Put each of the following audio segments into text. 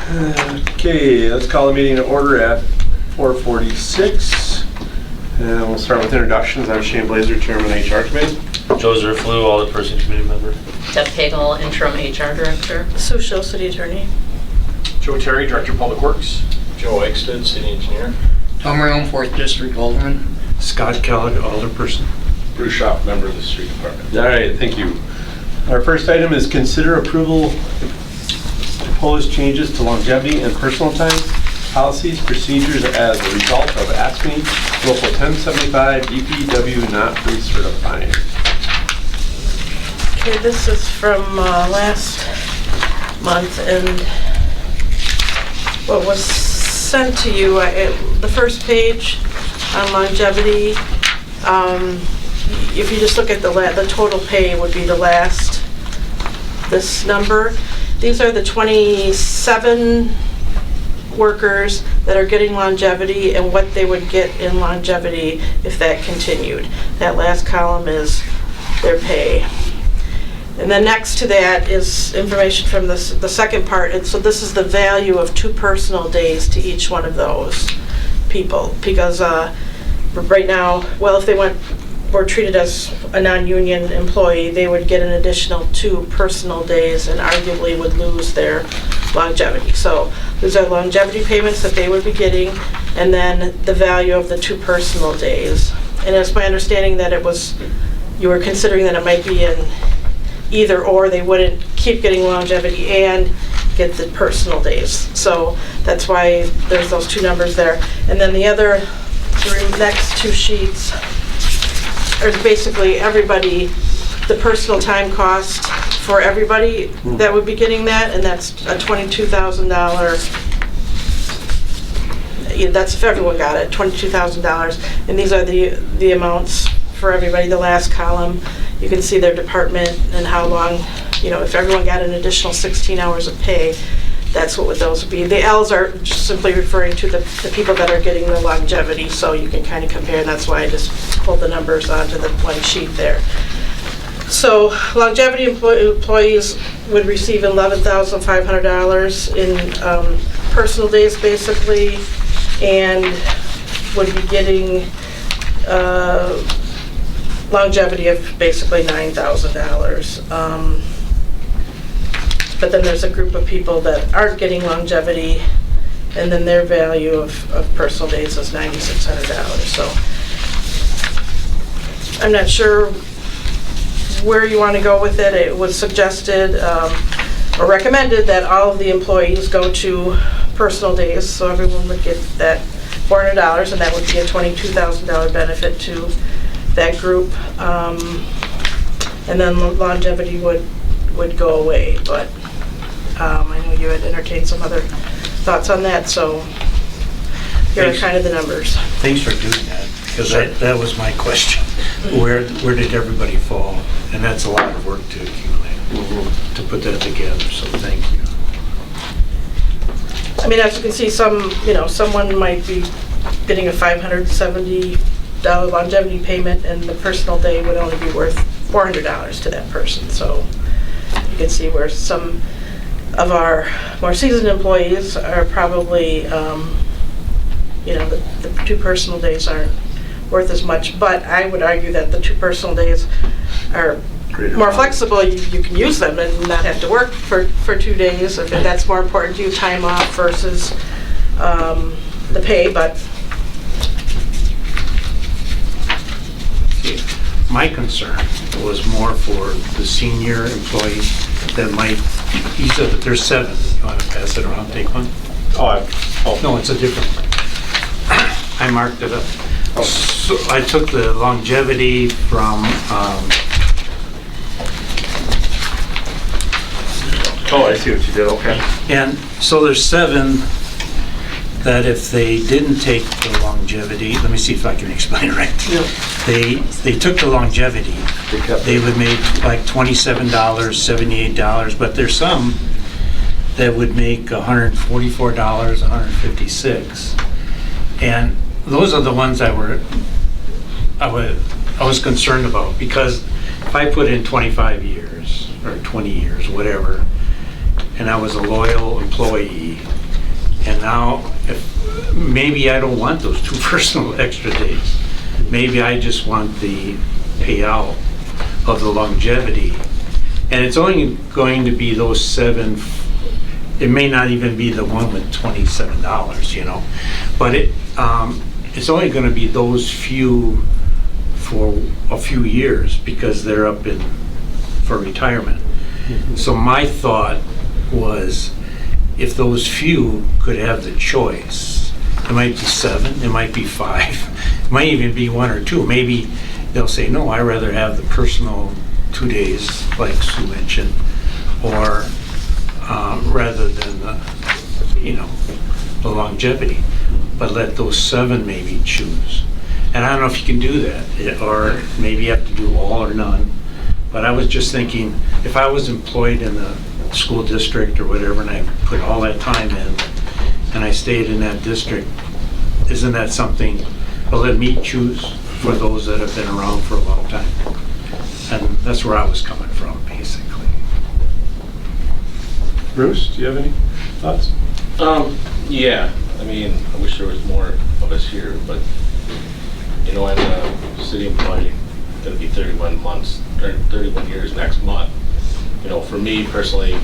Okay, let's call the meeting to order at 4:46. And we'll start with introductions. I'm Shane Blazer, Chairman HR Committee. Joe Zerflu, Alderperson Committee Member. Deb Pagel, Interim HR Director. Sue Schill, City Attorney. Joe Terry, Director of Public Works. Joe Eichstead, City Engineer. Tom Rome, 4th District Alderman. Scott Kellogg, Alderperson. Bruce Schaff, Member of the Street Department. All right, thank you. Our first item is consider approval of proposed changes to longevity and personal time policies, procedures as a result of ASME Local 1075 DPW not recertified. Okay, this is from last month, and what was sent to you, the first page on longevity, if you just look at the total pay would be the last, this number. These are the 27 workers that are getting longevity and what they would get in longevity if that continued. That last column is their pay. And then next to that is information from the second part. And so this is the value of 2 personal days to each one of those people. Because right now, well, if they were treated as a non-union employee, they would get an additional 2 personal days and arguably would lose their longevity. So these are longevity payments that they would be getting, and then the value of the 2 personal days. And it's my understanding that you were considering that it might be in either or. They wouldn't keep getting longevity and get the personal days. So that's why there's those 2 numbers there. And then the other 3 next 2 sheets are basically everybody, the personal time cost for everybody that would be getting that, and that's a $22,000. That's if everyone got it, $22,000. And these are the amounts for everybody. The last column, you can see their department and how long, if everyone got an additional 16 hours of pay, that's what those would be. The L's are just simply referring to the people that are getting the longevity, so you can kind of compare, and that's why I just pulled the numbers onto the one sheet there. So longevity employees would receive $11,500 in personal days, basically, and would be getting longevity of basically $9,000. But then there's a group of people that aren't getting longevity, and then their value of personal days is $9,600. So I'm not sure where you want to go with it. It was suggested or recommended that all of the employees go to personal days, so everyone would get that $400, and that would be a $22,000 benefit to that group. And then longevity would go away, but I know you had entertained some other thoughts on that, so here are kind of the numbers. Thanks for doing that, because that was my question. Where did everybody fall? And that's a lot of work to accumulate, to put that together, so thank you. I mean, as you can see, someone might be getting a $570 longevity payment, and the personal day would only be worth $400 to that person. So you can see where some of our more seasoned employees are probably, the 2 personal days aren't worth as much. But I would argue that the 2 personal days are more flexible. You can use them and not have to work for 2 days. If that's more important to you, time off versus the pay. But My concern was more for the senior employees that might, there's 7. You want to pass it around, take one? No, it's a different one. I marked it up. So I took the longevity from, I see what you did, okay. and so there's 7 that if they didn't take the longevity, let me see if I can explain it right. Yeah. They took the longevity, they would make like $27, $78, but there's some that would make $144, $156. And those are the ones I was concerned about, because if I put in 25 years or 20 years, whatever, and I was a loyal employee, and now, if, maybe I don't want those 2 personal extra days. Maybe I just want the payout of the longevity. And it's only going to be those 7, it may not even be the one with $27, you know? But it's only gonna be those few for a few years because they're up for retirement. So my thought was, if those few could have the choice, it might be 7, it might be 5, it might even be 1 or 2. Maybe they'll say, no, I'd rather have the personal 2 days, like Sue mentioned, or rather than the longevity. But let those 7 maybe choose. And I don't know if you can do that, or maybe you have to do all or none. But I was just thinking, if I was employed in the school district or whatever, and I put all that time in, and I stayed in that district, isn't that something, well, let me choose for those that have been around for a long time? And that's where I was coming from, basically. Bruce, do you have any thoughts? Yeah, I mean, I wish there was more of us here, but, you know, I'm a city employee, gonna be 31 months, or 31 years next month. You know, for me personally,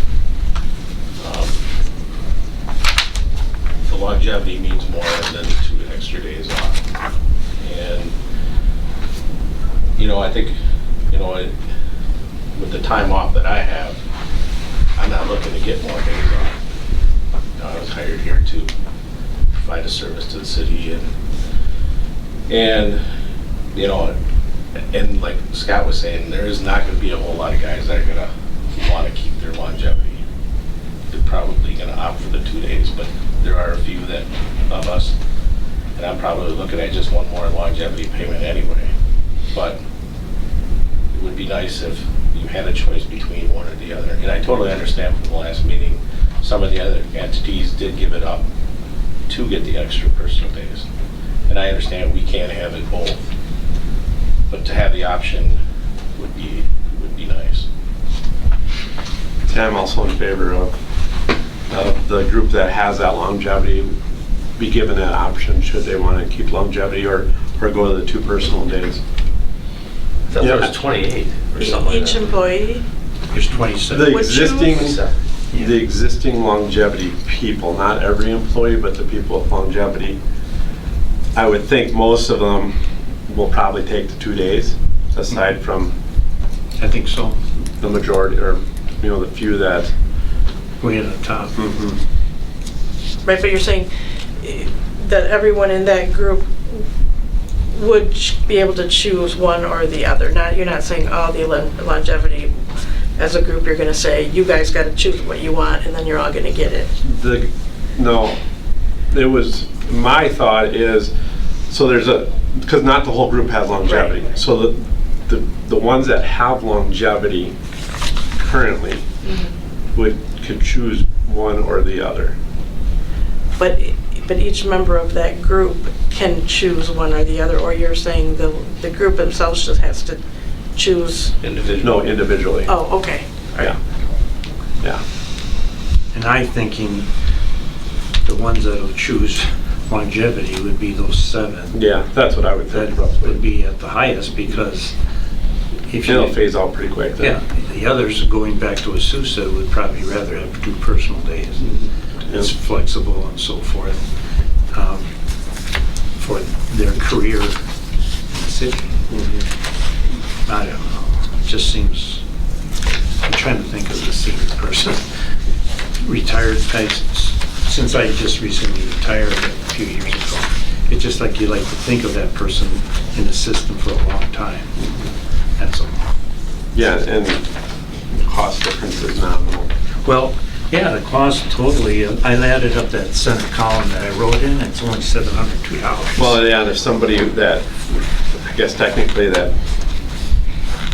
the longevity means more than 2 extra days off. And, you know, I think, you know, with the time off that I have, I'm not looking to get more days off. I was hired here to provide a service to the city, and you know, and like Scott was saying, there is not going to be a whole lot of guys that are going to want to keep their longevity. They're probably going to opt for the 2 days, but there are a few of us, and I'm probably looking at just one more longevity payment anyway. But it would be nice if you had a choice between one or the other. And I totally understand from the last meeting, some of the other entities did give it up to get the extra personal days. And I understand we can't have it both, but to have the option would be nice. Yeah, I'm also in favor of the group that has that longevity be given that option should they want to keep longevity or go to the 2 personal days. I thought there was 28 or something like Each that. employee? There's 27. The Would existing longevity people, not every employee, but the people with longevity, I would think most of them will probably take the 2 days, aside from I think so. the majority, or, you know, the few that. Way at the top. Right, but you're saying that everyone in that group would be able to choose one or the other. You're not saying, oh, the longevity, as a group, you're gonna say, you guys gotta choose what you want, and then you're all gonna get it. No, it was, my thought is, so there's because not the whole group has longevity. Right. So the ones that have longevity currently could choose one or the other. But each member of that group can choose one or the other, or you're saying the group themselves just has to choose? No, individually. Oh, okay. Yeah. Yeah. And I'm thinking the ones that'll choose longevity would be those 7. Yeah, that's what I would think That would roughly. be at the highest, because if It'll you, phase out pretty quick then. yeah, the others, going back to what Sue said, would probably rather have 2 personal days. It's flexible and so forth, for their career in the city. I don't know, it just seems, I'm trying to think of the senior person, retired guys, since I just recently retired a few years ago. It's just like you like to think of that person in the system for a long time. That's all. Yeah, and the cost difference is nominal. Well, yeah, the cost totally, I added up that center column that I wrote in, it's only $702. Well, yeah, there's somebody that, I guess technically that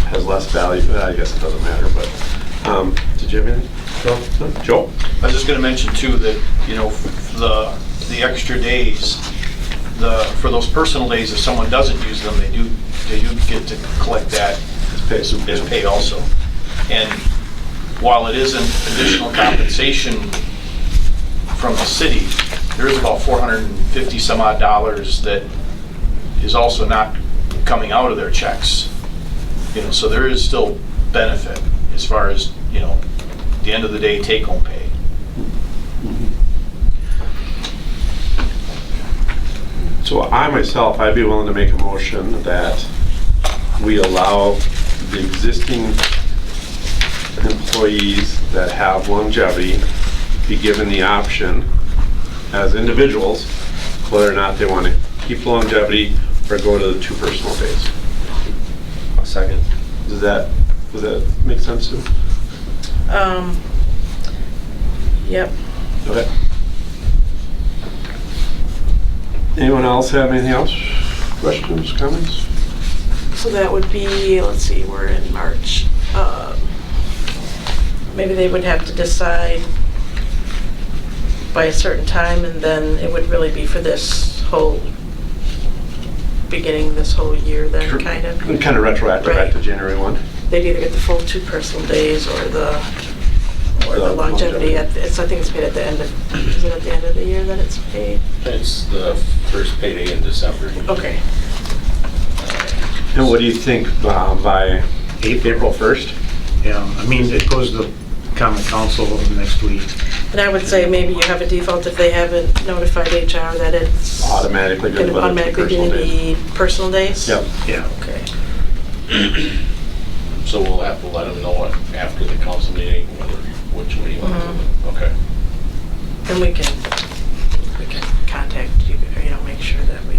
has less value, I guess it doesn't matter, but, did you have anything? No? Joe? I was just gonna mention too that, you know, the extra days, for those personal days, if someone doesn't use them, they do get to collect that as pay also. And while it isn't additional compensation from the city, there is about 450 some odd dollars that is also not coming out of their checks. You know, so there is still benefit as far as, you know, the end of the day take-home pay. So I myself, I'd be willing to make a motion that we allow the existing employees that have longevity be given the option as individuals, whether or not they want to keep longevity or go to the 2 personal days. A second. Does that make sense to you? Yep. Okay. Anyone else have anything else? Questions, comments? So that would be, let's see, we're in March. Maybe they would have to decide by a certain time, and then it would really be for this whole, beginning this whole year then, kind of. Kind of retroactive back to Right. January 1. They'd either get the full 2 personal days or the The longevity. I think it's paid at the end of, is it at the end of the year that it's paid? It's the first payday in December. Okay. And what do you think by April 1st? Yeah, I mean, it goes to common council next week. And I would say maybe you have a default if they haven't notified HR that it's Automatically going good to about the 2 automatically personal be days. the personal days? Yep. Yeah. Okay. So we'll have to let them know after the council meeting which way you want to do it. Okay. And we can contact you, or, you know, make sure that we,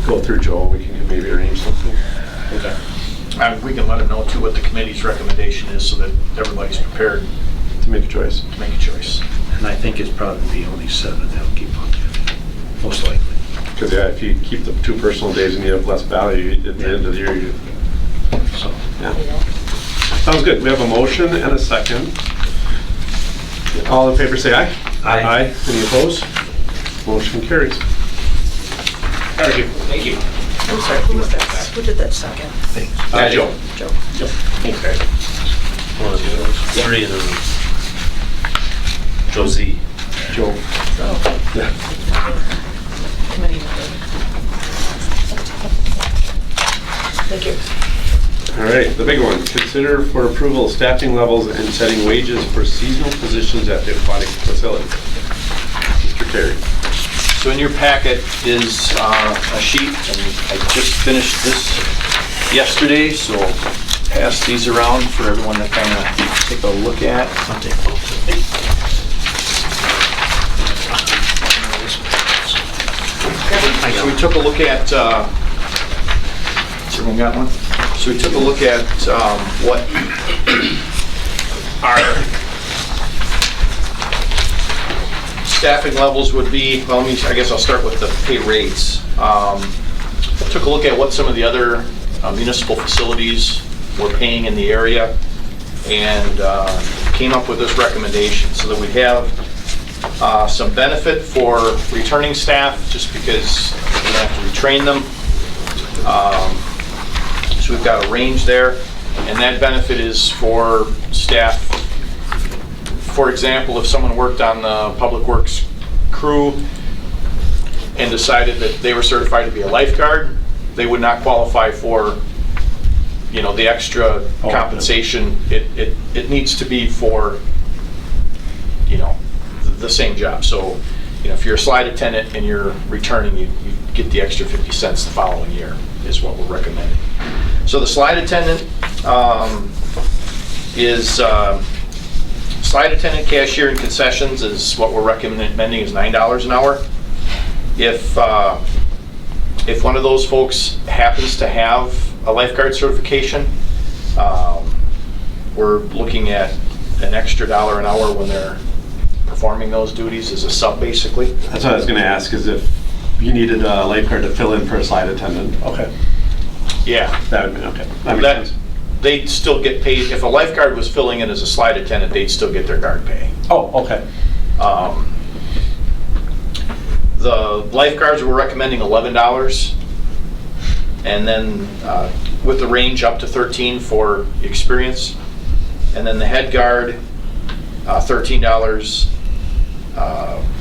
Go through Joel, we can maybe arrange something. Okay. We can let them know too what the committee's recommendation is so that everybody's prepared To make a choice. to make a choice. And I think it's probably be only 7 that'll keep on giving, most likely. Because yeah, if you keep the 2 personal days and you have less value at the end of the year, you, So, yeah. Sounds good. We have a motion and a second. All in favor say aye. Aye. Any opposed? Motion carries. Thank you. I'm sorry, who was that? Who did that second? Joe. Joe. Okay. One of those. 3 of them. Josie. Joe. Yeah. Committee member. Thank you. All right, the big one. Consider for approval staffing levels and setting wages for seasonal positions at the aquatic facility. Mr. Terry. So in your packet is a sheet, and I just finished this yesterday, so I'll pass these around for everyone to kind of take a look at. I'll take both. So we took a look at, has everyone got one? So we took a look at what our staffing levels would be. Well, I guess I'll start with the pay rates. Took a look at what some of the other municipal facilities were paying in the area and came up with this recommendation so that we have some benefit for returning staff just because we have to retrain them. So we've got a range there, and that benefit is for staff. For example, if someone worked on the Public Works crew and decided that they were certified to be a lifeguard, they would not qualify for, you know, the extra compensation. It needs to be for, you know, the same job. So, you know, if you're a slide attendant and you're returning, you get the extra 50 cents the following year is what we're recommending. So the slide attendant is slide attendant, cashier, and concessions is what we're recommending is $9 an hour. If one of those folks happens to have a lifeguard certification, we're looking at an extra $1 an hour when they're performing those duties as a sub, basically. That's what I was going to ask, is if you needed a lifeguard to fill in for a slide attendant. Okay. Yeah. That would be, okay. That makes That, sense. they'd still get paid. If a lifeguard was filling in as a slide attendant, they'd still get their guard pay. Oh, okay. The lifeguards were recommending $11, and then with the range up to 13 for experience. And then the head guard, $13,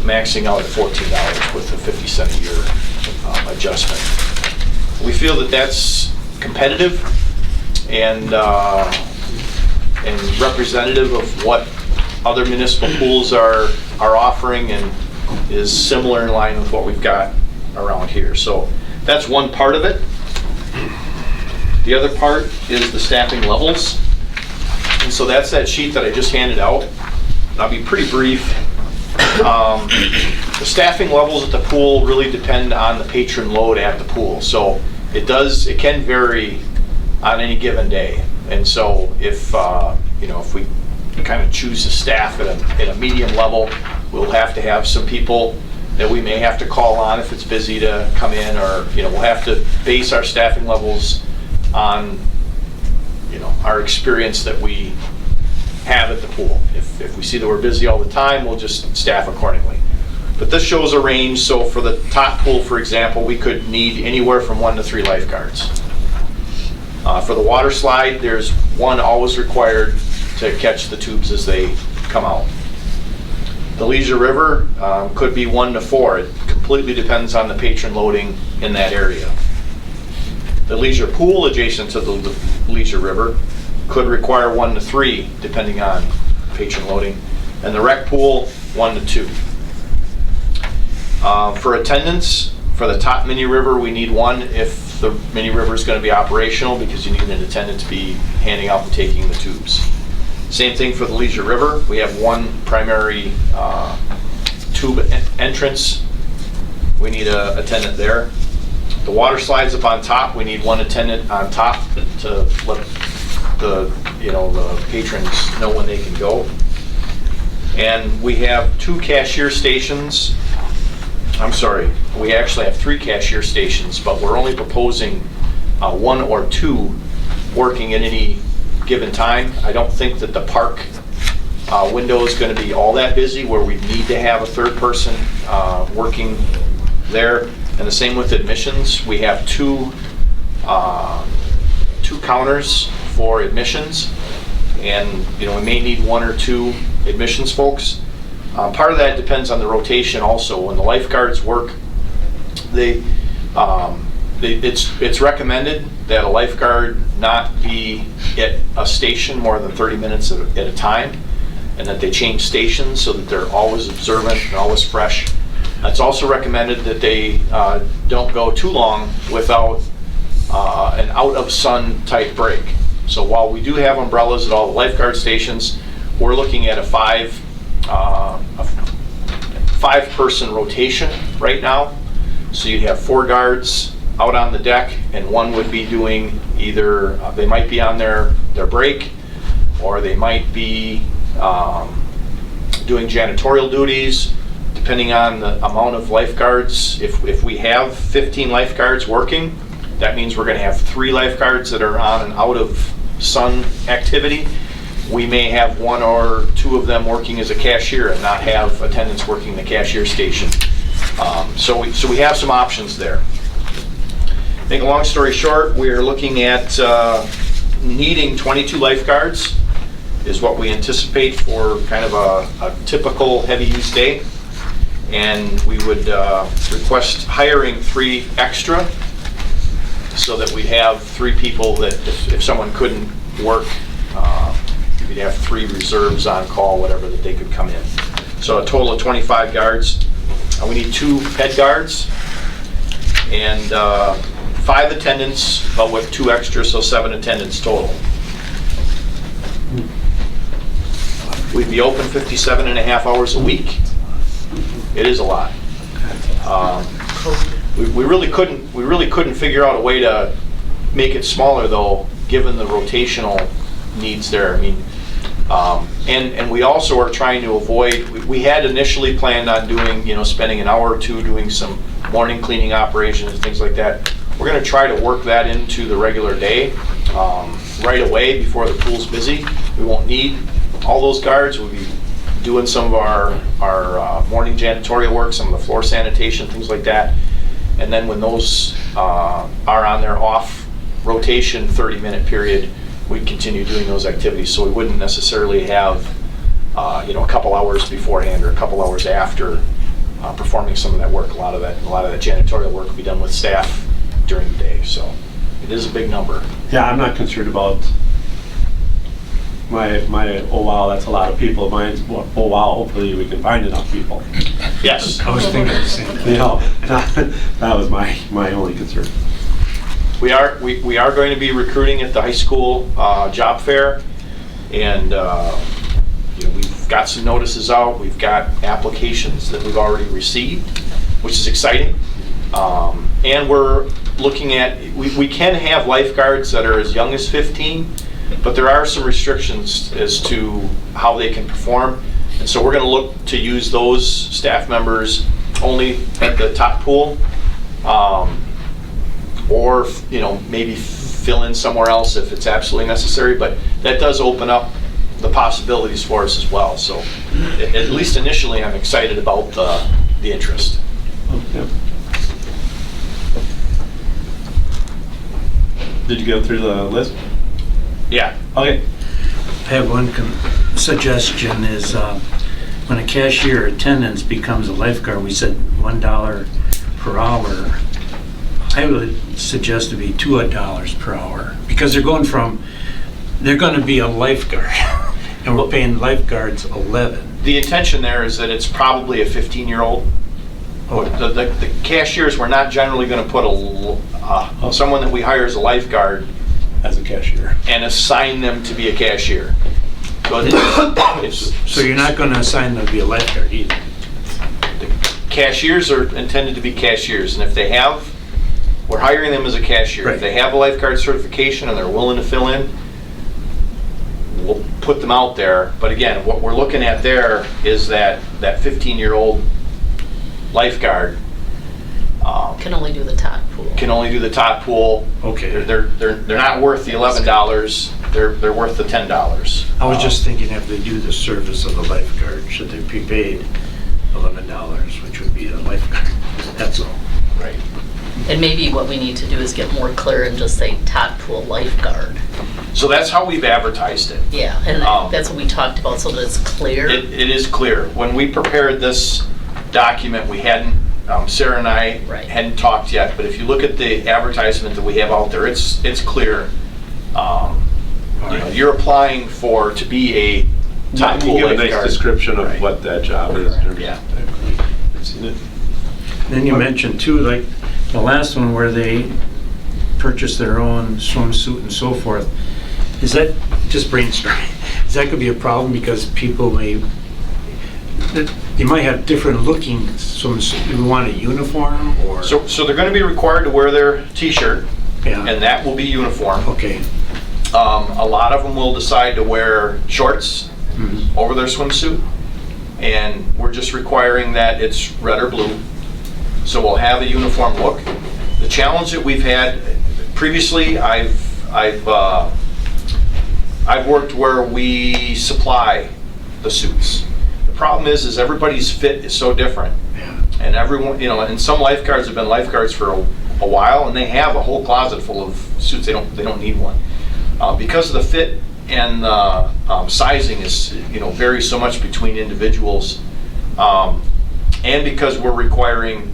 maxing out at $14 with a 50-cent a year adjustment. We feel that that's competitive and representative of what other municipal pools are offering, and is similar in line with what we've got around here. So that's one part of it. The other part is the staffing levels. And so that's that sheet that I just handed out. And I'll be pretty brief. The staffing levels at the pool really depend on the patron load at the pool. So it can vary on any given day. And so if we kind of choose to staff at a medium level, we'll have to have some people that we may have to call on if it's busy to come in, or we'll have to base our staffing levels on our experience that we have at the pool. If we see that we're busy all the time, we'll just staff accordingly. But this shows a range. So for the top pool, for example, we could need anywhere from 1 to 3 lifeguards. For the water slide, there's 1 always required to catch the tubes as they come out. The Leisure River could be 1 to 4. It completely depends on the patron loading in that area. The leisure pool adjacent to the Leisure River could require 1 to 3, depending on patron loading. And the rec pool, 1 to 2. For attendance, for the top mini river, we need 1 if the mini river is going to be operational, because you need an attendant to be handing out and taking the tubes. Same thing for the Leisure River. We have 1 primary tube entrance. We need an attendant there. The water slides up on top, we need 1 attendant on top to let the patrons know when they can go. And we have 2 cashier stations. I'm sorry, we actually have 3 cashier stations, but we're only proposing 1 or 2 working at any given time. I don't think that the park window is going to be all that busy where we need to have a 3rd person working there. And the same with admissions. We have 2 counters for admissions, and we may need 1 or 2 admissions folks. Part of that depends on the rotation also. When the lifeguards work, it's recommended that a lifeguard not be at a station more than 30 minutes at a time, and that they change stations so that they're always observant and always fresh. It's also recommended that they don't go too long without an out-of-sun type break. So while we do have umbrellas at all the lifeguard stations, we're looking at a 5-person rotation right now. So you'd have 4 guards out on the deck, and 1 would be doing either, they might be on their break, or they might be doing janitorial duties, depending on the amount of lifeguards. If we have 15 lifeguards working, that means we're going to have 3 lifeguards that are on an out of sun activity. We may have 1 or 2 of them working as a cashier and not have attendants working the cashier station. So we have some options there. Make a long story short, we're looking at needing 22 lifeguards is what we anticipate for kind of a typical heavy use day. And we would request hiring 3 extra, so that we have 3 people that if someone couldn't work, we'd have 3 reserves on call, whatever, that they could come in. So a total of 25 guards. We need 2 head guards and 5 attendants, but with 2 extras, so 7 attendants total. We'd be open 57.5 hours a week. It is a lot. We really couldn't figure out a way to make it smaller, though, given the rotational needs there. I mean, and we also are trying to avoid. We had initially planned on doing, spending an hour or 2 doing some morning cleaning operations and things like that. We're going to try to work that into the regular day right away before the pool's busy. We won't need all those guards. We'll be doing some of our morning janitorial work, some of the floor sanitation, things like that. And then when those are on their off rotation 30-minute period, we'd continue doing those activities. So we wouldn't necessarily have, a couple hours beforehand or a couple hours after performing some of that work. A lot of that janitorial work will be done with staff during the day. So it is a big number. Yeah, I'm not concerned about my, oh wow, that's a lot of people. Mine's, oh wow, hopefully we can find enough people. Yes. I was thinking the same thing. You know, that was my only concern. We are going to be recruiting at the high school job fair, and we've got some notices out. We've got applications that we've already received, which is exciting. And we're looking at, we can have lifeguards that are as young as 15, but there are some restrictions as to how they can perform. And so we're going to look to use those staff members only at the top pool, or maybe fill in somewhere else if it's absolutely necessary. But that does open up the possibilities for us as well. So at least initially, I'm excited about the interest. Okay. Did you go through the list? Yeah. Okay. I have one suggestion is when a cashier attendance becomes a lifeguard, we said $1 per hour. I would suggest to be $2 per hour because they're going to be a lifeguard and we're paying lifeguards 11. The intention there is that it's probably a 15-year-old. The cashiers, we're not generally going to put someone that we hire as a lifeguard As a cashier. and assign them to be a cashier. So you're not going to assign them to be a lifeguard either. Cashiers are intended to be cashiers, and if they have, we're hiring them as a cashier. Right. If they have a lifeguard certification and they're willing to fill in, we'll put them out there. But again, what we're looking at there is that 15-year-old lifeguard Can only do the top pool. can only do the top pool. Okay. They're not worth the $11. They're worth the $10. I was just thinking if they do the service of a lifeguard, should they be paid $11, which would be a lifeguard? That's all. Right. And maybe what we need to do is get more clear and just say top pool lifeguard. So that's how we've advertised it. Yeah, and that's what we talked about, so that it's clear. It is clear. When we prepared this document, we hadn't, Sarah and I Right. hadn't talked yet, but if you look at the advertisement that we have out there, it's clear. You're applying to be a top You pool give a nice lifeguard. description of Right. what that job is. Yeah. I've seen it. Then you mentioned too, like the last one where they purchase their own swimsuit and so forth. Is that, just brainstorming, is that could be a problem because people may, you might have different looking swimsuit. You want a uniform or? So they're going to be required to wear their T-shirt, Yeah, and that will be uniform. okay. A lot of them will decide to wear shorts Mhm. over their swimsuit, and we're just requiring that it's red or blue. So we'll have a uniform look. The challenge that we've had previously, I've worked where we supply the suits. The problem is everybody's fit is so different, Yeah. and everyone, and some lifeguards have been lifeguards for a while, and they have a whole closet full of suits. They don't need one because of the fit and the sizing is varies so much between individuals, and because we're requiring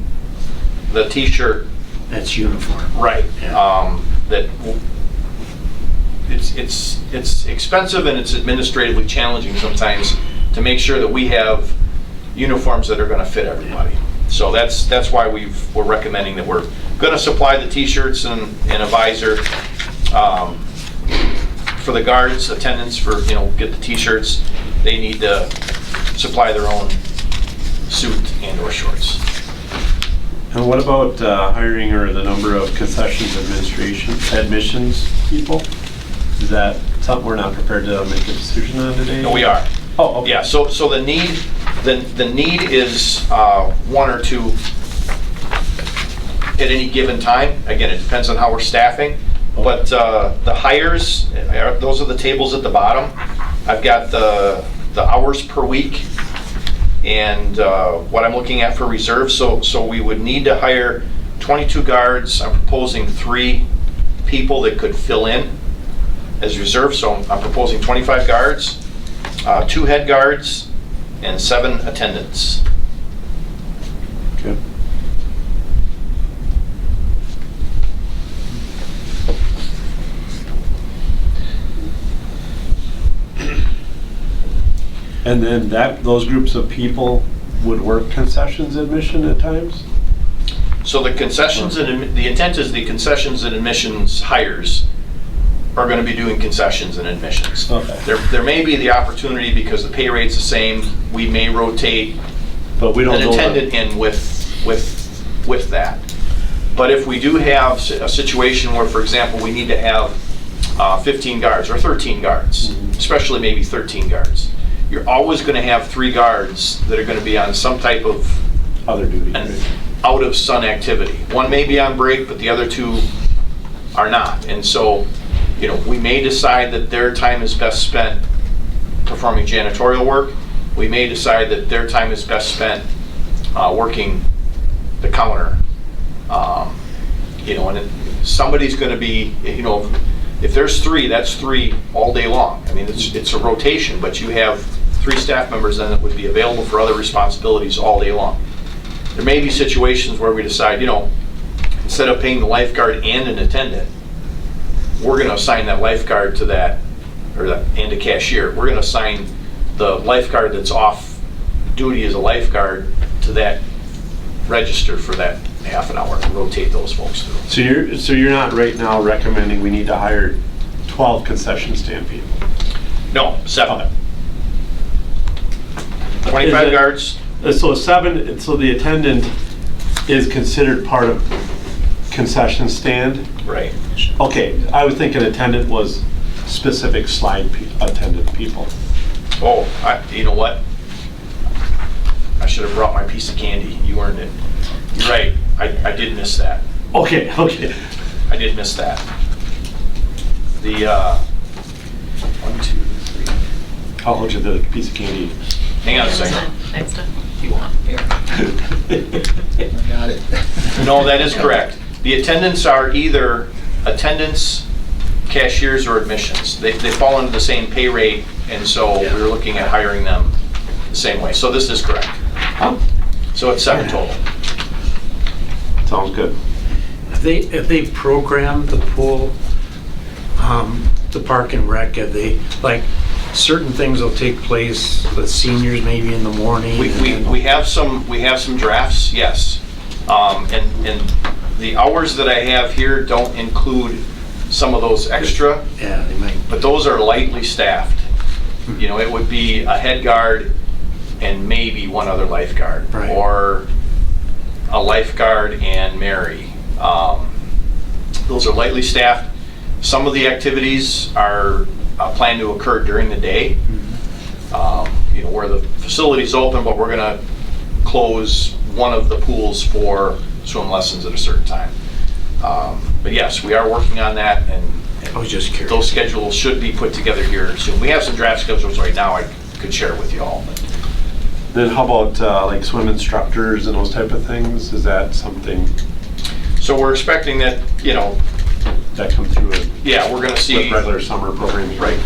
the T-shirt That's uniform. right. Yeah. That it's expensive and it's administratively challenging sometimes to make sure that we have uniforms that are going to fit everybody. So that's why we're recommending that we're going to supply the T-shirts and a visor for the guards, attendants get the T-shirts. They need to supply their own suit and/or shorts. And what about hiring or the number of concessions admissions people? Is that something we're not prepared to make a decision on today? No, we are. Oh, okay. Yeah, so the need is one or two at any given time. Again, it depends on how we're staffing. But the hires, those are the tables at the bottom. I've got the hours per week and what I'm looking at for reserves. So we would need to hire 22 guards. I'm proposing 3 people that could fill in. as reserve, so I'm proposing 25 guards, 2 head guards, and 7 attendants. Okay. And then those groups of people would work concessions admission at times? So the concessions and, the intent is the concessions and admissions hires are gonna be doing concessions and admissions. Okay. There may be the opportunity, because the pay rate's the same, we may rotate But we don't an know. attendant in with that. But if we do have a situation where, for example, we need to have 15 guards or 13 guards, especially maybe 13 guards, you're always gonna have 3 guards that are gonna be on some type of Other duty. an out-of-sun activity. One may be on break, but the other 2 are not. And so, you know, we may decide that their time is best spent performing janitorial work. We may decide that their time is best spent working the counter. You know, and somebody's gonna be, you know, if there's 3, that's 3 all day long. I mean, it's a rotation, but you have 3 staff members then that would be available for other responsibilities all day long. There may be situations where we decide, you know, instead of paying the lifeguard and an attendant, we're gonna assign that lifeguard to that, and a cashier. We're gonna assign the lifeguard that's off duty as a lifeguard to that register for that half an hour and rotate those folks through. So you're not right now recommending we need to hire 12 concession stand people? No, 7. Okay. 25 Is it- guards. So 7, so the attendant is considered part of concession stand? Right. Okay, I was thinking attendant was specific slide attendant people. Oh, you know what? I should have brought my piece of candy. You earned it. You're right. I did miss that. Okay. I did miss that. The, 1, 2, 3. I'll hold you the piece of candy. Hang on a second. Next time, if you want, here. Got it. No, that is correct. The attendants are either attendants, cashiers, or admissions. They fall under the same pay rate, and so we're looking at hiring them the same way. So this is correct. So it's 7 total. Sounds good. Have they programmed the pool, the park and rec? Have they, like, certain things will take place with seniors maybe in the morning? We have some drafts, yes. And the hours that I have here don't include some of those extra, Yeah, they might. but those are lightly staffed. You know, it would be a head guard and maybe 1 other lifeguard. Right. Or a lifeguard and Mary. Those are lightly staffed. Some of the activities are planned to occur during the day. You know, where the facility's open, but we're gonna close one of the pools for swim lessons at a certain time. But yes, we are working on that, and I was just curious. those schedules should be put together here soon. We have some draft schedules right now I could share with you all. But Then how about like swim instructors and those type of things? Is that something so we're expecting that, you know, that come through with yeah, we're gonna see. regular summer programming? Right.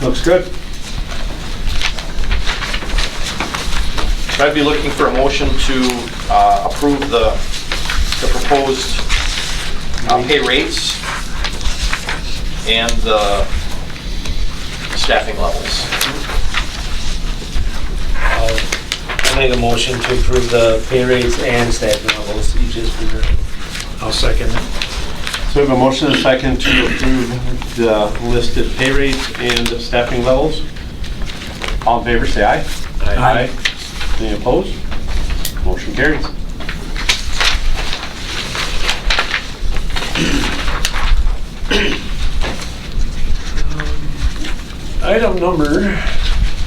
Looks good. So I'd be looking for a motion to approve the proposed pay rates and the staffing levels. I'll make a motion to approve the pay rates and staffing levels you just presented. I'll second it. So we have a motion and a second to approve the listed pay rates and staffing levels. All in favor, say aye. Aye. Any opposed? Motion carries. Item number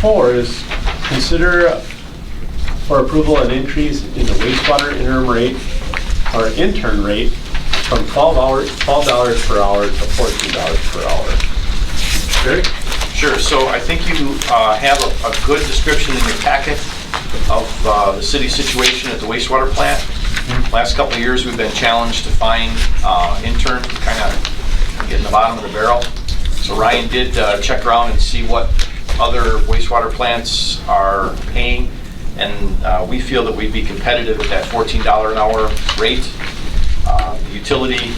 4 is consider for approval an increase in the wastewater interim rate or intern rate from $12 per hour to $14 per hour. Jerry? Sure, so I think you have a good description in your packet of the city situation at the wastewater plant. Last couple of years, we've been challenged to find intern, kind of get in the bottom of the barrel. So Ryan did check around and see what other wastewater plants are paying, and we feel that we'd be competitive at that $14 an hour rate. The utility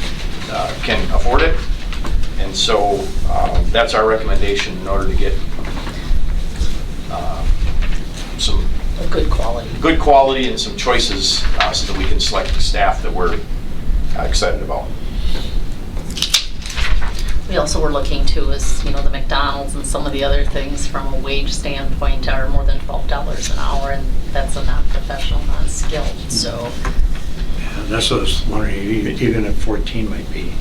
can afford it, and so that's our recommendation in order to get some A good quality. good quality and some choices so that we can select the staff that we're excited about. We also were looking to is, the McDonald's and some of the other things from a wage standpoint are more than $12 an hour, and that's a non-professional, non-skilled, so Yeah, that's what I was wondering, even if 14 might be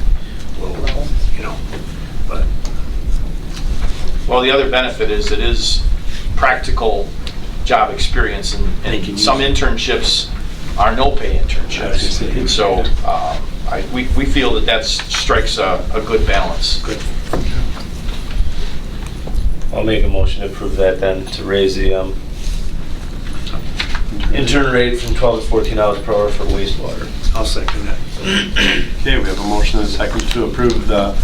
low, low. But Well, the other benefit is it is practical job experience, They can and some use internships are no-pay internships. And so we feel that strikes a good balance. good. I'll make a motion to approve that then, to raise the intern rate from 12 to 14 hours per hour for wastewater. I'll second that. Okay, we have a motion and a second to approve the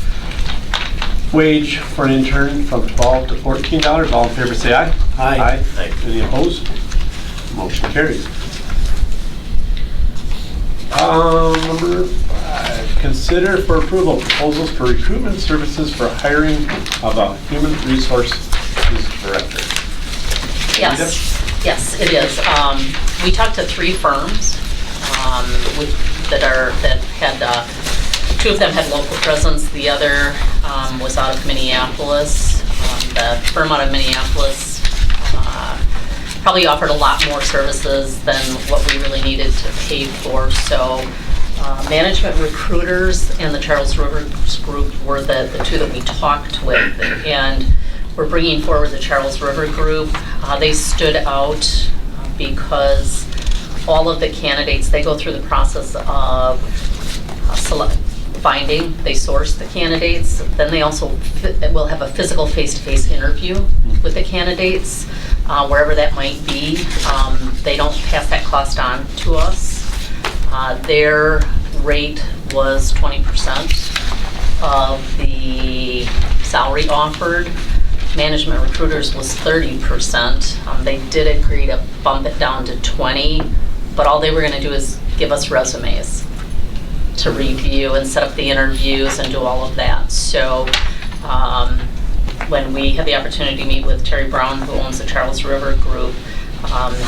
wage for an intern from $12 to $14. All in favor, say aye. Aye. Aye. Any opposed? Motion carries. Number 5, consider for approval proposals for recruitment services for hiring of a human resources director. Yes, it is. We talked to 3 firms that had, 2 of them had local presence, the other was out of Minneapolis. The firm out of Minneapolis probably offered a lot more services than what we really needed to pay for. So Management Recruiters and the Charles River Group were the 2 that we talked with. And we're bringing forward the Charles River Group. They stood out because all of the candidates, they go through the process of finding, they source the candidates, then they also will have a physical face-to-face interview with the candidates, wherever that might be. They don't pass that cost on to us. Their rate was 20% of the salary offered. Management Recruiters was 30%. They did agree to bump it down to 20, but all they were going to do is give us resumes to review and set up the interviews and do all of that. So when we had the opportunity to meet with Terry Brown, who owns the Charles River Group,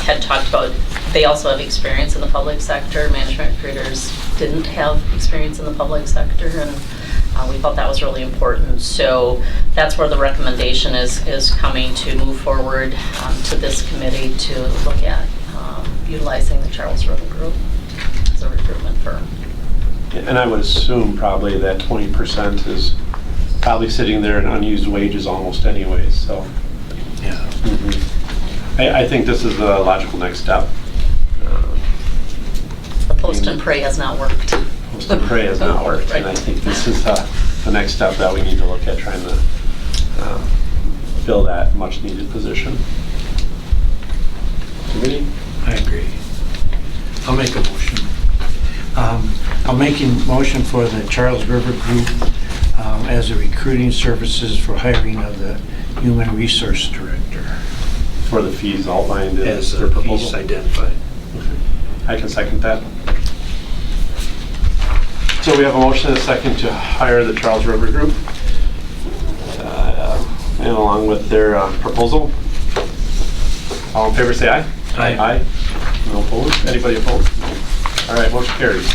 had talked about, they also have experience in the public sector. Management Recruiters didn't have experience in the public sector, and we felt that was really important. So that's where the recommendation is coming to move forward to this committee to look at utilizing the Charles River Group as a recruitment firm. And I would assume probably that 20% is probably sitting there in unused wages almost anyways, so. Yeah. I think this is the logical next step. The post and pray has not worked. Post and pray has not worked, and I think this is the next step that we need to look at, trying to fill that much needed position. Committee? I agree. I'll make a motion. I'm making motion for the Charles River Group as a recruiting services for hiring of the Human Resource Director. For the fees outlined in As their the proposal. piece identified. I can second that. So we have a motion and a second to hire the Charles River Group, and along with their proposal. All in favor, say aye. Aye. Aye. No opposed? Anybody opposed? All right, motion carries.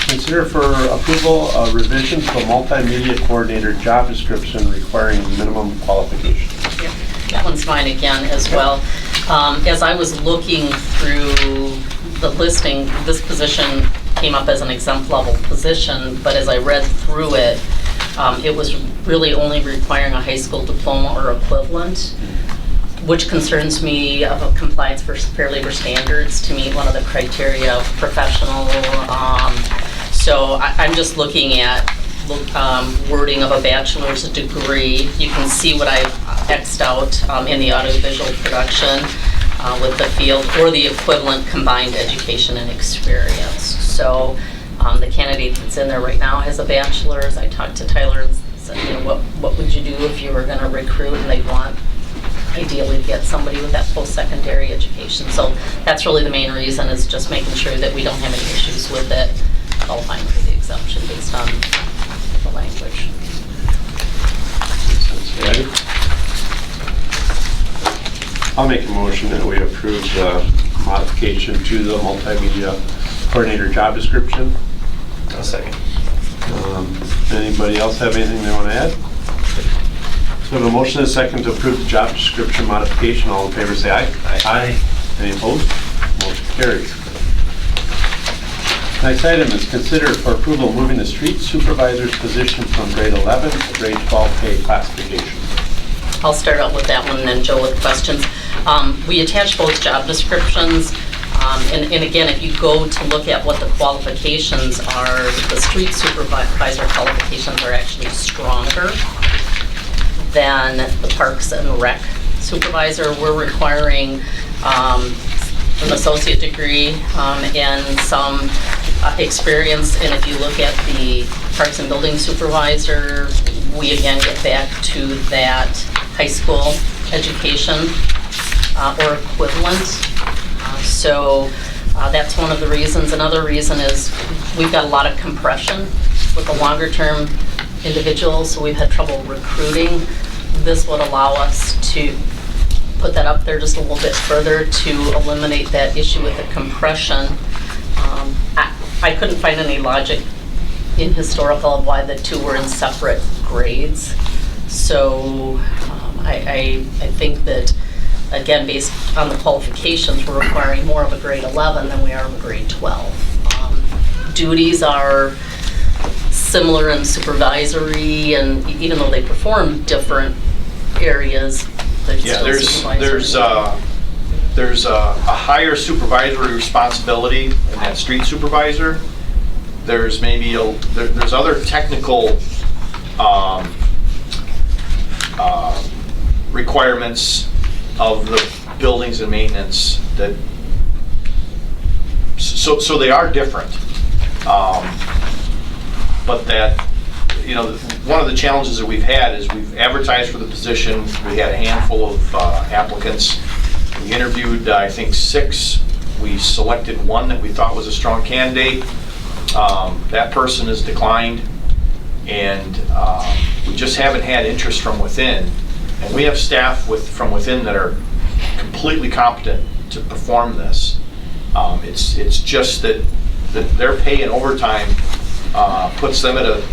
Consider for approval a revision to a multimedia coordinator job description requiring minimum qualifications. That one's mine again as well. As I was looking through the listing, this position came up as an exempt level position, but as I read through it, it was really only requiring a high school diploma or equivalent, which concerns me of compliance for Fair Labor Standards to meet one of the criteria of professional. So I'm just looking at wording of a bachelor's degree. You can see what I've X'd out in the audiovisual production. with the field or the equivalent combined education and experience. So the candidate that's in there right now has a bachelor's. I talked to Tyler and said, you know, what would you do if you were going to recruit and they want ideally to get somebody with that post-secondary education. So that's really the main reason, is just making sure that we don't have any issues with it qualifying for the exemption based on the language. Ready? I'll make a motion that we approve the modification to the multimedia coordinator job description. A second. Anybody else have anything they want to add? So we have a motion and a second to approve the job description modification. All in favor say aye. Aye. Any opposed? Motion carries. Next item is considered for approval moving the street supervisor's position from grade 11 to grade 12 pay classification. I'll start out with that one and then Joe with questions. We attached both job descriptions. And again, if you go to look at what the qualifications are, the street supervisor qualifications are actually stronger than the Parks and Rec supervisor. We're requiring an associate degree and some experience. And if you look at the Parks and Building supervisor, we again get back to that high school education or equivalent. So that's one of the reasons. Another reason is we've got a lot of compression with the longer term individuals, so we've had trouble recruiting. This would allow us to put that up there just a little bit further to eliminate that issue with the compression. I couldn't find any logic in historical of why the two were in separate grades. So I think that, again, based on the qualifications, we're requiring more of a grade 11 than we are of a grade 12. Duties are similar in supervisory, and even though they perform different areas, they're still supervisory. There's a higher supervisory responsibility in that street supervisor. There's maybe there's other technical requirements of the buildings and maintenance that, so they are different. But that, you know, one of the challenges that we've had is we've advertised for the position. We had a handful of applicants. We interviewed, I think, 6. We selected one that we thought was a strong candidate. That person has declined, and we just haven't had interest from within. And we have staff from within that are completely competent to perform this. It's just that their pay and overtime puts them at a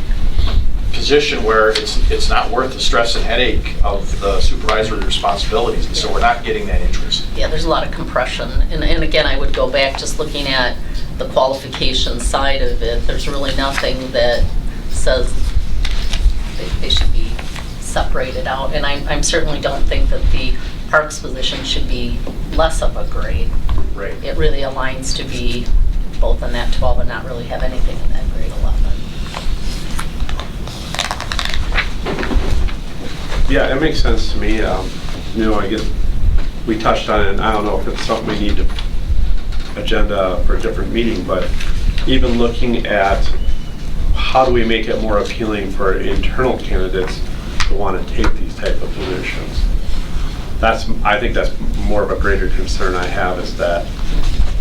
position where it's not worth the stress and headache of the supervisory responsibilities, and so we're not getting that interest. Yeah, there's a lot of compression. And again, I would go back just looking at the qualification side of it. There's really nothing that says they should be separated out. And I certainly don't think that the Parks position should be less of a grade. Right. It really aligns to be both in that 12 and not really have anything in that grade 11. Yeah, it makes sense to me. You know, I guess we touched on it, and I don't know if it's something we need to agenda for a different meeting, but even looking at how do we make it more appealing for internal candidates to want to take these type of positions. I think that's more of a greater concern I have, is that,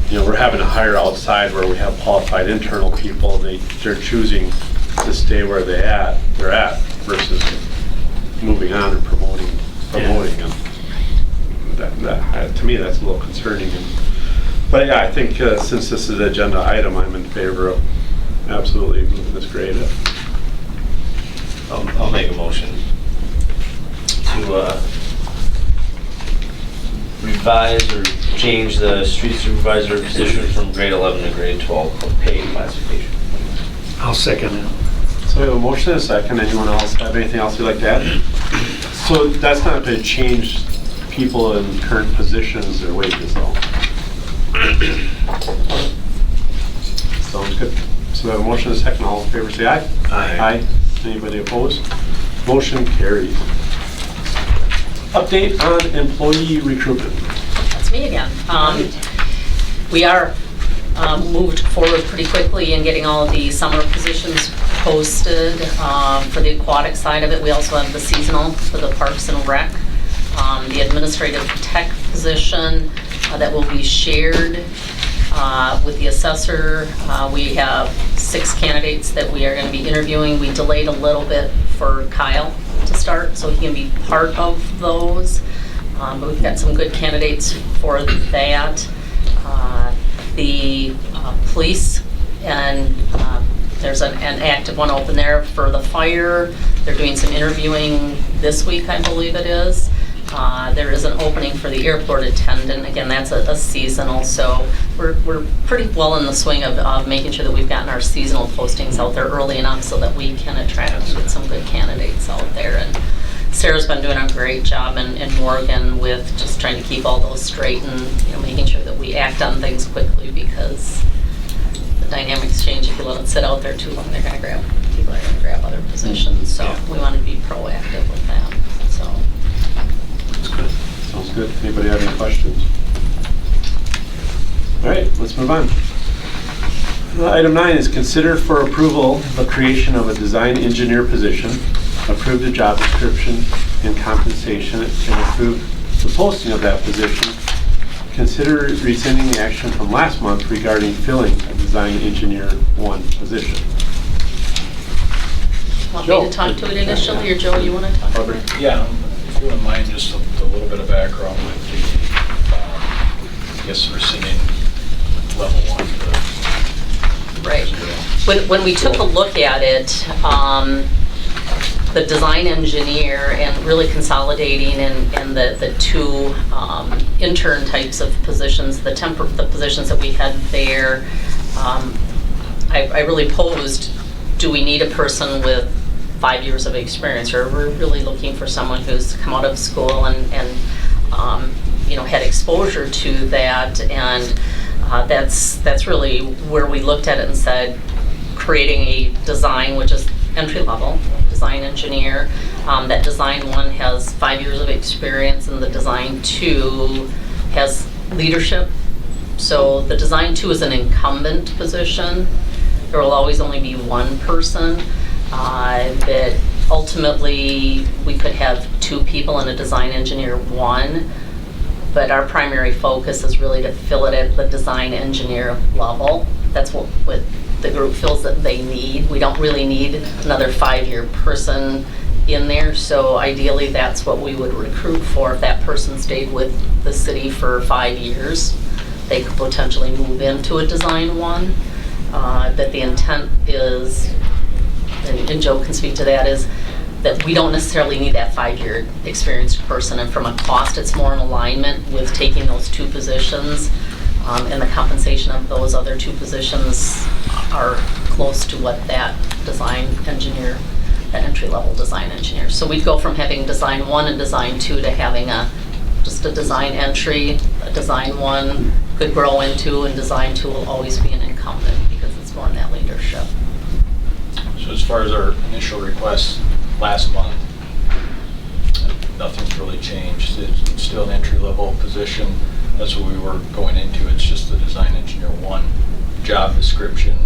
you know, we're having to hire outside where we have qualified internal people, and they're choosing to stay where they're at versus moving on and promoting. And that, to me, that's a little concerning. But yeah, I think since this is an agenda item, I'm in favor of absolutely moving this grade up. I'll make a motion to revise or change the street supervisor position from grade 11 to grade 12 pay classification. I'll second it. So we have a motion and a second. Anyone else have anything else you'd like to add? So that's not to change people in current positions or wages, though. Sounds good. So we have a motion and a second. All in favor, say aye. Aye. Anybody opposed? Motion carries. Update on employee recruitment. That's It's me again. We are moved forward pretty quickly in getting all of the summer positions posted. For the aquatic side of it, we also have the seasonal for the Parks and Rec. The administrative tech position that will be shared with the assessor. We have 6 candidates that we are going to be interviewing. We delayed a little bit for Kyle to start, so he can be part of those. But we've got some good candidates for that. The police, and there's an active one open there for the fire. They're doing some interviewing this week, I believe it is. There is an opening for the airport attendant. Again, that's a seasonal, so we're pretty well in the swing of making sure that we've gotten our seasonal postings out there early enough so that we can attract and get some good candidates out there. And Sarah's been doing a great job in Morgan with just trying to keep all those straight and making sure that we act on things quickly, because the dynamics change. If you let it sit out there too long, people are going to grab other positions. So we want to be proactive with that. So. That's good. Sounds good. Anybody have any questions? All right, let's move on. Item 9 is consider for approval the creation of a design engineer position, approve the job description and compensation, and approve the posting of that position. Consider rescinding the action from last month regarding filling a design engineer 1 position. Want me to talk to it initially, or Joe, you want to talk to it? Yeah, if you wouldn't mind, just a little bit of background with the, I guess, rescinding level 1 to Right. 0. When we took a look at it, the design engineer and really consolidating in the 2 intern types of positions, the positions that we had there, I really posed, do we need a person with 5 years of experience, or we're really looking for someone who's come out of school and had exposure to that, and that's really where we looked at it and said, creating a design, which is entry level, design engineer. That design 1 has 5 years of experience, and the design 2 has leadership. So the design 2 is an incumbent position. There will always only be 1 person. That ultimately we could have 2 people and a design engineer 1, but our primary focus is really to fill it at the design engineer level. That's what the group feels that they need. We don't really need another 5-year person in there, so ideally that's what we would recruit for. If that person stayed with the city for 5 years, they could potentially move into a design 1. That the intent is, and Joe can speak to that, is that we don't necessarily need that 5-year experienced person, and from a cost, it's more in alignment with taking those 2 positions, and the compensation of those other 2 positions are close to what that design engineer, that entry-level design engineer. So we'd go from having design 1 and design 2 to having just a design entry. A design 1 could grow into, and design 2 will always be an incumbent because it's more in that leadership. So as far as our initial request last month, nothing's really changed. It's still an entry-level position. That's what we were going into. It's just the design engineer 1 job description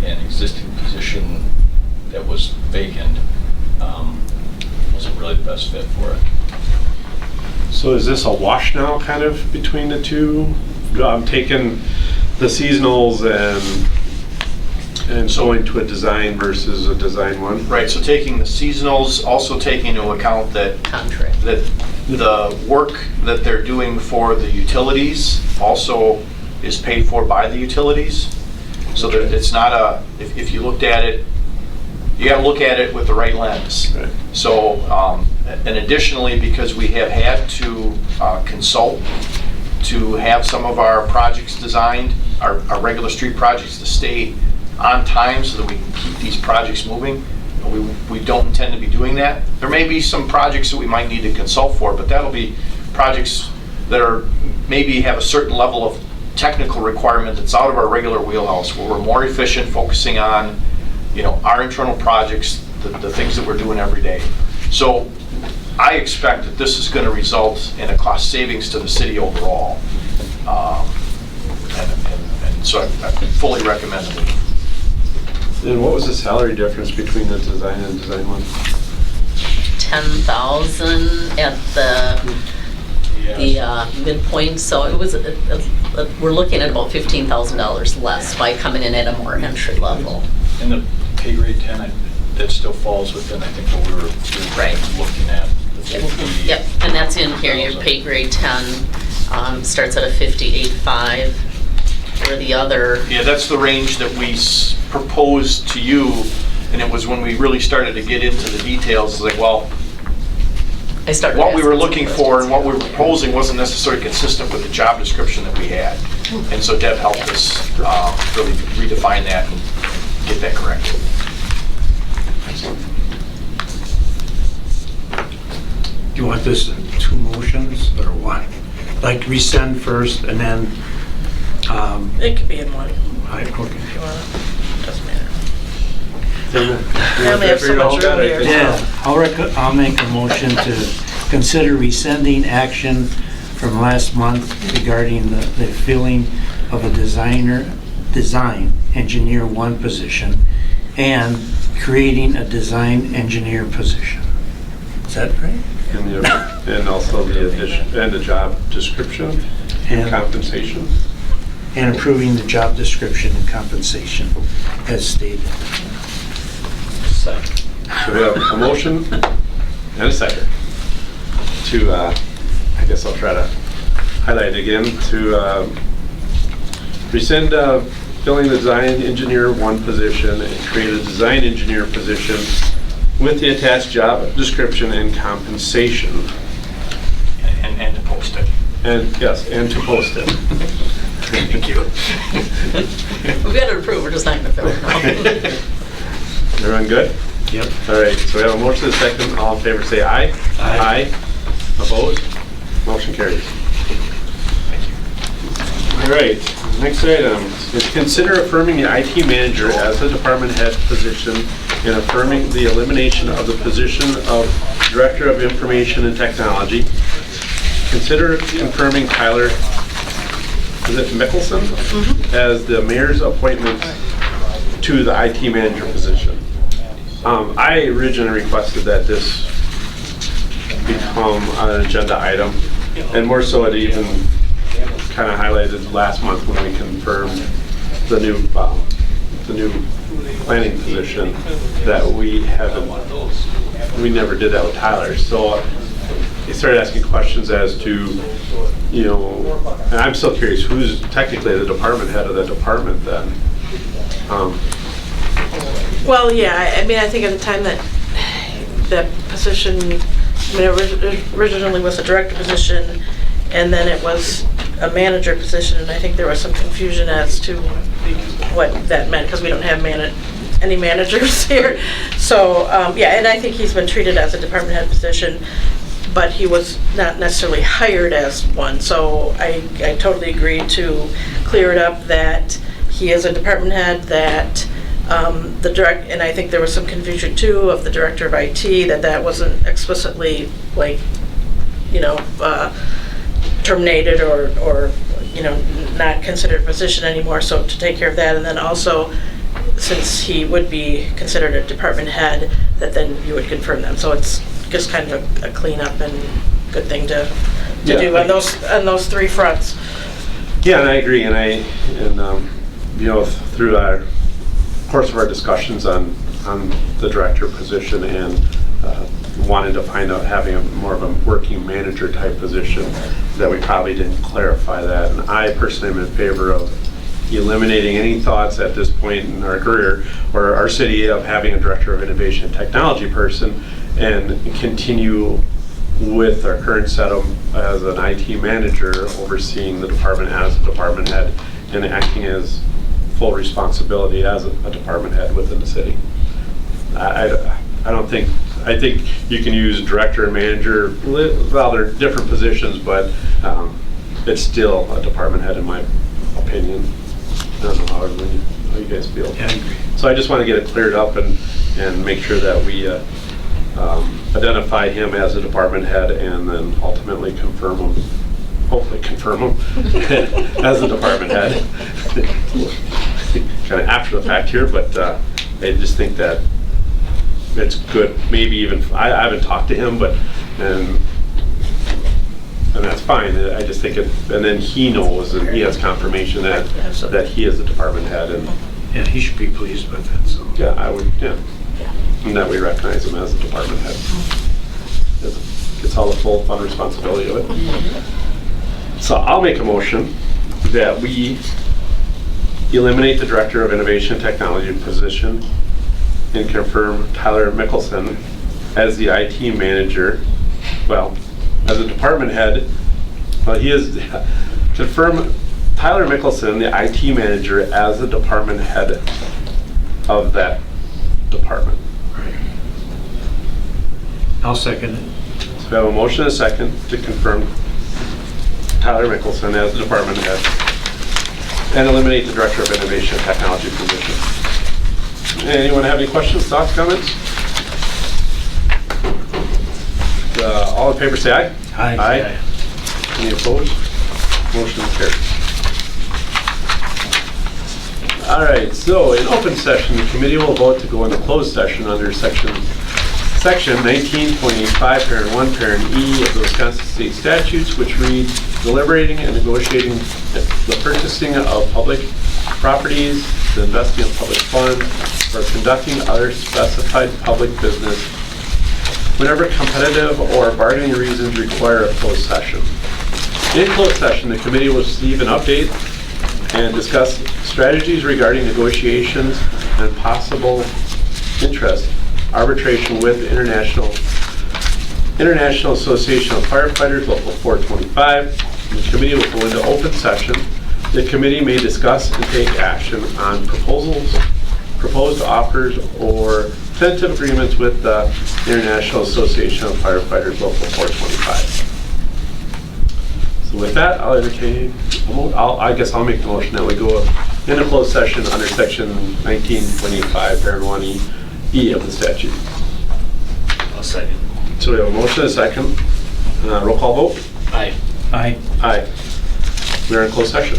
and existing position that was vacant wasn't really the best fit for it. So is this a wash now, kind of, between the 2? Taking the seasonals and going to a design versus a design 1? Right, so taking the seasonals, also taking into account that Contract. that the work that they're doing for the utilities also is paid for by the utilities. So that it's not if you looked at it, you gotta look at it with the right lens. Right. So, and additionally, because we have had to consult to have some of our projects designed, our regular street projects to stay on time so that we can keep these projects moving. We don't intend to be doing that. There may be some projects that we might need to consult for, but that'll be projects that are maybe have a certain level of technical requirement that's out of our regular wheelhouse, where we're more efficient focusing on, our internal projects, the things that we're doing every day. So I expect that this is going to result in a cost savings to the city overall. And so I fully recommend the move. And what was the salary difference between the design and design one? 10,000 at the midpoint, so it was, we're looking at about $15,000 less by coming in at a more entry level. In the pay grade 10, that still falls within, I think, what we were Right. looking at. The 50. Yep, and that's in here, your pay grade 10 starts at a 58.5, where the other, Yeah, that's the range that we proposed to you, and it was when we really started to get into the details, it's like, well, I started what we were asking some looking for and questions. what we were proposing wasn't necessarily consistent with the job description that we had. And so Deb helped us really redefine that and get that corrected. Do you want this in 2 motions or what? Like rescind first and then, It could be in one, if okay. you want to, doesn't matter. I only have so much room here. Yeah, I'll make a motion to consider rescinding action from last month regarding the filling of a design engineer 1 position and creating a design engineer position. Is that right? And also the addition, and the job description and And- compensation. And approving the job description and compensation as stated. So we have a motion and a second to, I guess I'll try to highlight again, to rescind filling the design engineer 1 position and create a design engineer position with the attached job description and compensation. And to post it. And, yes, and to post it. Thank you. We've got to approve, we're just not going to fill it. No. Everyone good? Yep. All right, so we have a motion and a second. All in favor, say aye. Aye. Opposed? Motion carries. All right, next item is consider affirming the IT manager as the department head position and affirming the elimination of the position of Director of Information and Technology. Consider confirming Tyler, is it Mickelson? As the mayor's appointment to the IT manager position. I originally requested that this become an agenda item, and more so it even kind of highlighted last month when we confirmed the new planning position that we never did that with Tyler. So he started asking questions as to, you know, and I'm still curious, who's technically the department head of that department then? Well, yeah, I mean, I think at the time that position, I mean, it originally was a director position, and then it was a manager position, and I think there was some confusion as to what that meant, because we don't have any managers here. So, yeah, and I think he's been treated as a department head position, but he was not necessarily hired as one. So I totally agree to clear it up that he is a department head, that and I think there was some confusion too of the director of IT, that wasn't explicitly, like, you know, terminated or you know, not considered a position anymore. So to take care of that, and then also, since he would be considered a department head, that then you would confirm them. So it's just kind of a cleanup and good thing to do on those 3 fronts. Yeah, and I agree, and you know, through our course of our discussions on the director position and wanted to find out having more of a working manager type position, that we probably didn't clarify that. And I personally am in favor of eliminating any thoughts at this point in our career or our city of having a director of innovation and technology person, and continue with our current setup as an IT manager overseeing the department as a department head and acting as full responsibility as a department head within the city. I think you can use director and manager, well, they're different positions, but it's still a department head in my opinion. I don't know how you guys feel. Yeah, I agree. So I just want to get it cleared up and make sure that we identify him as a department head and then ultimately confirm him, hopefully confirm him as a department head. Kind of after the fact here, but I just think that it's good, maybe even, I haven't talked to him, but, and that's fine, I just think it, and then he knows and he has confirmation that he is a department head, and Yeah, he should be pleased with it, so. yeah, I would, yeah. And that we recognize him as a department head. Gets all the full fun responsibility of it. So I'll make a motion that we eliminate the Director of Innovation and Technology position and confirm Tyler Mickelson as the IT manager, well, as a department head. Well, he is, confirm Tyler Mickelson, the IT manager, as the department head of that department. I'll second it. So we have a motion and a second to confirm Tyler Mickelson as the department head and eliminate the Director of Innovation and Technology position. Anyone have any questions, thoughts, comments? All in favor say aye. Aye. Any opposed? Motion carried. All right, so in open session, the committee will vote to go into closed session under section 19.85, parent 1, parent E of the Wisconsin State Statutes, which reads, deliberating and negotiating the purchasing of public properties, the investing of public funds, or conducting other specified public business whenever competitive or bargaining reasons require a closed session. In closed session, the committee will receive an update and discuss strategies regarding negotiations and possible interest arbitration with the International Association of Firefighters, Local 425. The committee will go into open session. The committee may discuss and take action on proposals, proposed offers, or tentative agreements with the International Association of Firefighters, Local 425. So with that, I'll entertain, I guess I'll make the motion that we go into closed session under section 19.85, parent 1E of the statute. I'll second. So we have a motion and a second. Roll call vote? Aye. Aye. Aye. We are in closed session.